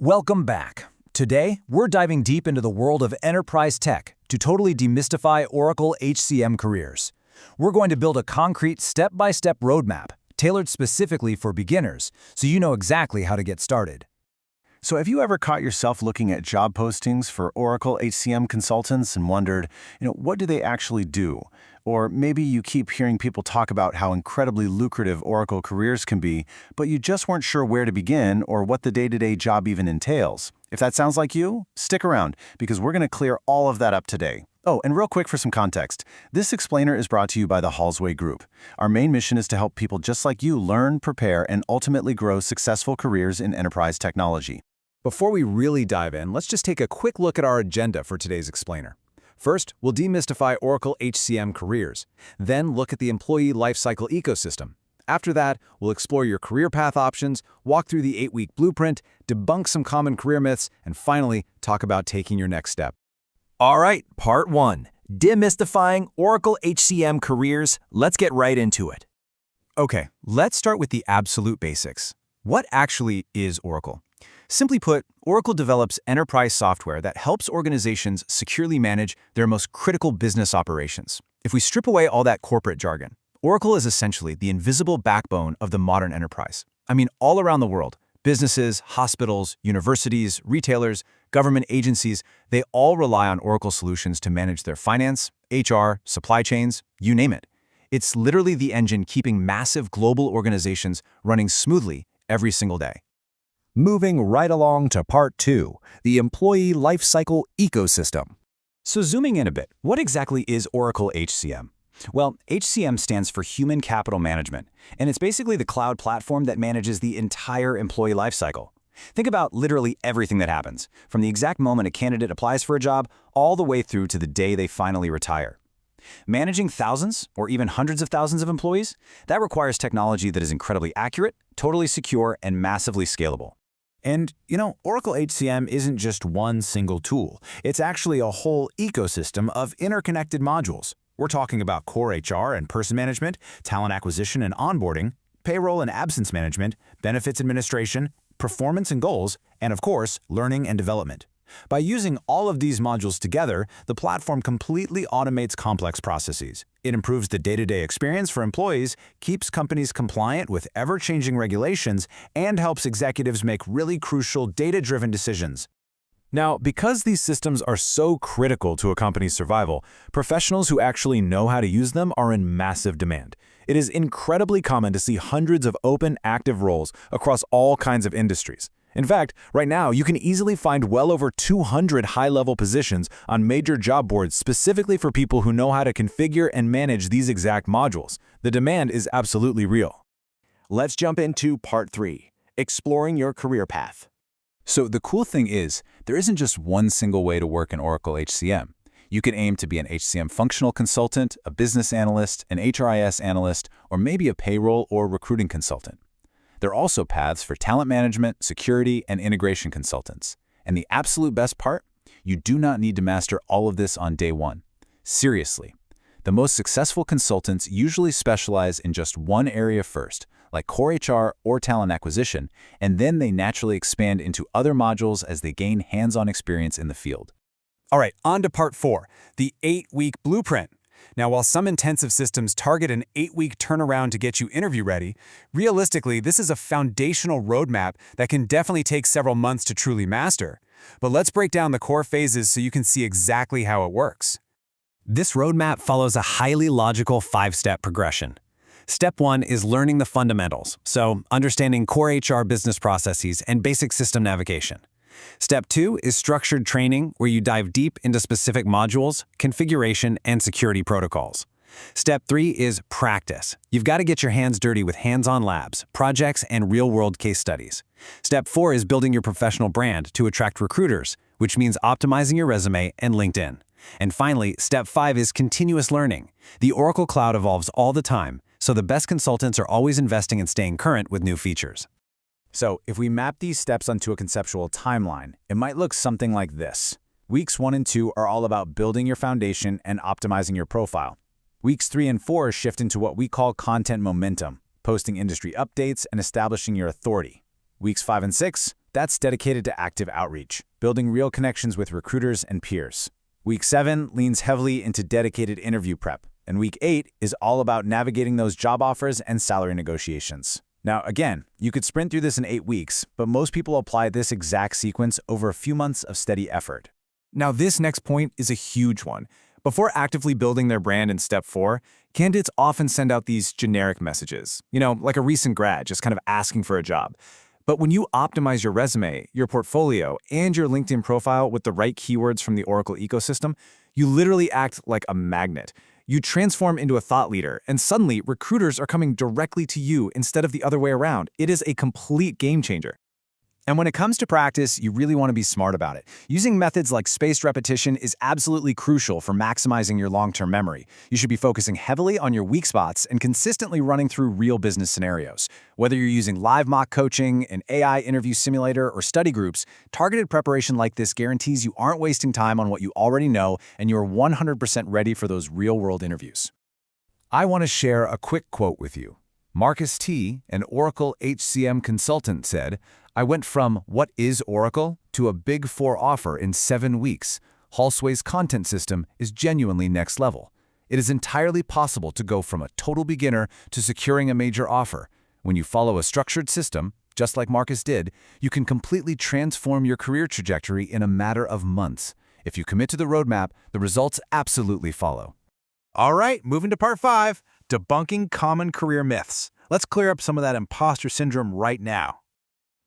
Welcome back. Today, we're diving deep into the world of enterprise tech to totally demystify Oracle HCM careers. We're going to build a concrete step-by-step roadmap tailored specifically for beginners so you know exactly how to get started. So have you ever caught yourself looking at job postings for Oracle HCM consultants and wondered, what do they actually do? Or maybe you keep hearing people talk about how incredibly lucrative Oracle careers can be, but you just weren't sure where to begin or what the day-to-day job even entails. If that sounds like you, stick around, because we're going to clear all of that up today. Oh, and real quick for some context, this explainer is brought to you by the Hallsway Group. Our main mission is to help people just like you learn, prepare, and ultimately grow successful careers in enterprise technology. Before we really dive in, let's just take a quick look at our agenda for today's explainer. First, we'll demystify Oracle HCM careers, then look at the employee lifecycle ecosystem. After that, we'll explore your career path options, walk through the 8-week blueprint, debunk some common career myths, and finally, talk about taking your next step. All right, part 1, demystifying Oracle HCM careers. Let's get right into it. Okay, let's start with the absolute basics. What actually is Oracle? Simply put, Oracle develops enterprise software that helps organizations securely manage their most critical business operations. If we strip away all that corporate jargon, Oracle is essentially the invisible backbone of the modern enterprise. I mean, all around the world, businesses, hospitals, universities, retailers, government agencies, they all rely on Oracle solutions to manage their finance, HR, supply chains, you name it. It's literally the engine keeping massive global organizations running smoothly every single day. Moving right along to part 2, the employee lifecycle ecosystem. So zooming in a bit, what exactly is Oracle HCM? Well, HCM stands for Human Capital Management, and it's basically the cloud platform that manages the entire employee lifecycle. Think about literally everything that happens, from the exact moment a candidate applies for a job all the way through to the day they finally retire. Managing thousands or even hundreds of thousands of employees, that requires technology that is incredibly accurate, totally secure, and massively scalable. And, Oracle HCM isn't just one single tool. It's actually a whole ecosystem of interconnected modules. We're talking about core HR and person management, talent acquisition and onboarding, payroll and absence management, benefits administration, performance and goals, and of course, learning and development. By using all of these modules together, the platform completely automates complex processes. It improves the day-to-day experience for employees, keeps companies compliant with ever-changing regulations, and helps executives make really crucial data-driven decisions. Now, because these systems are so critical to a company's survival, professionals who actually know how to use them are in massive demand. It is incredibly common to see hundreds of open, active roles across all kinds of industries. In fact, right now, you can easily find well over 200 high-level positions on major job boards specifically for people who know how to configure and manage these exact modules. The demand is absolutely real. Let's jump into part 3, exploring your career path. So the cool thing is, there isn't just one single way to work in Oracle HCM. You can aim to be an HCM functional consultant, a business analyst, an HRIS analyst, or maybe a payroll or recruiting consultant. There are also paths for talent management, security, and integration consultants. And the absolute best part? You do not need to master all of this on day one. Seriously. The most successful consultants usually specialize in just one area first, like core HR or talent acquisition, and then they naturally expand into other modules as they gain hands-on experience in the field. All right, on to part 4, the 8-week blueprint. Now, while some intensive systems target an 8-week turnaround to get you interview ready, realistically, this is a foundational roadmap that can definitely take several months to truly master. But let's break down the core phases so you can see exactly how it works. This roadmap follows a highly logical 5-step progression. Step 1 is learning the fundamentals, so understanding core HR business processes and basic system navigation. Step 2 is structured training, where you dive deep into specific modules, configuration, and security protocols. Step 3 is practice. You've got to get your hands dirty with hands-on labs, projects, and real-world case studies. Step 4 is building your professional brand to attract recruiters, which means optimizing your resume and LinkedIn. And finally, Step 5 is continuous learning. The Oracle Cloud evolves all the time, so the best consultants are always investing in staying current with new features. So, if we map these steps onto a conceptual timeline, it might look something like this. Weeks 1 and 2 are all about building your foundation and optimizing your profile. Weeks 3 and 4 shift into what we call content momentum, posting industry updates and establishing your authority. Weeks 5 and 6 That's dedicated to active outreach, building real connections with recruiters and peers. Week 7 leans heavily into dedicated interview prep, and Week 8 is all about navigating those job offers and salary negotiations. Now, again, you could sprint through this in 8 weeks, but most people apply this exact sequence over a few months of steady effort. Now, this next point is a huge one. Before actively building their brand in Step 4, candidates often send out these generic messages, like a recent grad just kind of asking for a job. But when you optimize your resume, your portfolio, and your LinkedIn profile with the right keywords from the Oracle ecosystem, you literally act like a magnet. You transform into a thought leader, and suddenly recruiters are coming directly to you instead of the other way around. It is a complete game changer. And when it comes to practice, you really want to be smart about it. Using methods like spaced repetition is absolutely crucial for maximizing your long-term memory. You should be focusing heavily on your weak spots and consistently running through real business scenarios. Whether you're using live mock coaching, an AI interview simulator, or study groups, targeted preparation like this guarantees you aren't wasting time on what you already know and you're 100% ready for those real-world interviews. I want to share a quick quote with you. Marcus T., an Oracle HCM consultant, said, "I went from what is Oracle to a Big 4 offer in 7 weeks. Hallsway's content system is genuinely next level. It is entirely possible to go from a total beginner to securing a major offer. When you follow a structured system, just like Marcus did, you can completely transform your career trajectory in a matter of months. If you commit to the roadmap, the results absolutely follow." All right, moving to part 5, debunking common career myths. Let's clear up some of that imposter syndrome right now.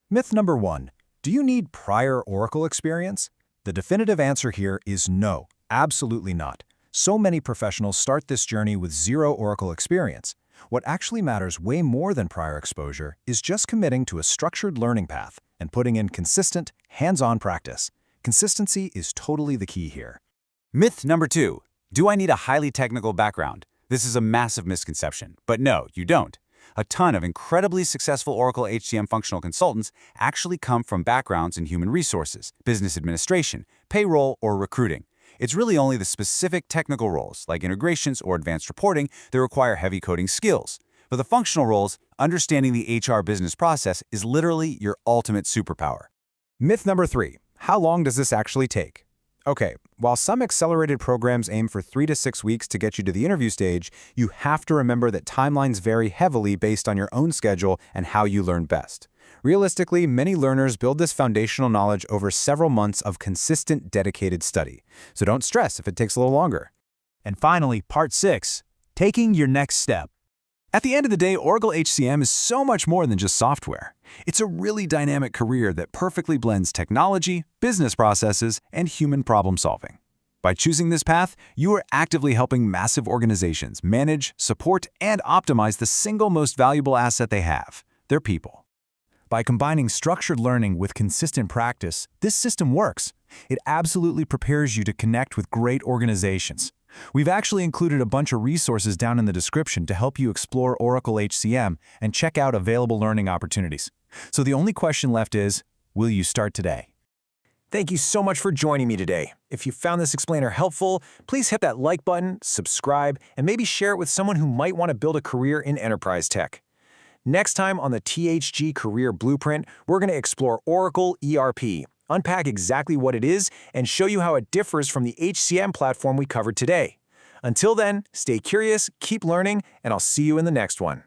Myth number 1. Do you need prior Oracle experience? The definitive answer here is no, absolutely not. So many professionals start this journey with zero Oracle experience. What actually matters way more than prior exposure is just committing to a structured learning path and putting in consistent, hands-on practice. Consistency is totally the key here. Myth number 2. Do I need a highly technical background? This is a massive misconception, but no, you don't. A ton of incredibly successful Oracle HCM functional consultants actually come from backgrounds in human resources, business administration, payroll, or recruiting. It's really only the specific technical roles, like integrations or advanced reporting, that require heavy coding skills. For the functional roles, understanding the HR business process is literally your ultimate superpower. Myth number 3. How long does this actually take? Okay, while some accelerated programs aim for 3 to 6 weeks to get you to the interview stage, you have to remember that timelines vary heavily based on your own schedule and how you learn best. Realistically, many learners build this foundational knowledge over several months of consistent, dedicated study. So don't stress if it takes a little longer. And finally, part 6, taking your next step. At the end of the day, Oracle HCM is so much more than just software. It's a really dynamic career that perfectly blends technology, business processes, and human problem solving. By choosing this path, you are actively helping massive organizations manage, support, and optimize the single most valuable asset they have, their people. By combining structured learning with consistent practice, this system works. It absolutely prepares you to connect with great organizations. We've actually included a bunch of resources down in the description to help you explore Oracle HCM and check out available learning opportunities. So the only question left is, will you start today? Thank you so much for joining me today. If you found this explainer helpful, please hit that like button, subscribe, and maybe share it with someone who might want to build a career in enterprise tech. Next time on the THG Career Blueprint, we're going to explore Oracle ERP, unpack exactly what it is, and show you how it differs from the HCM platform we covered today. Until then, stay curious, keep learning, and I'll see you in the next one.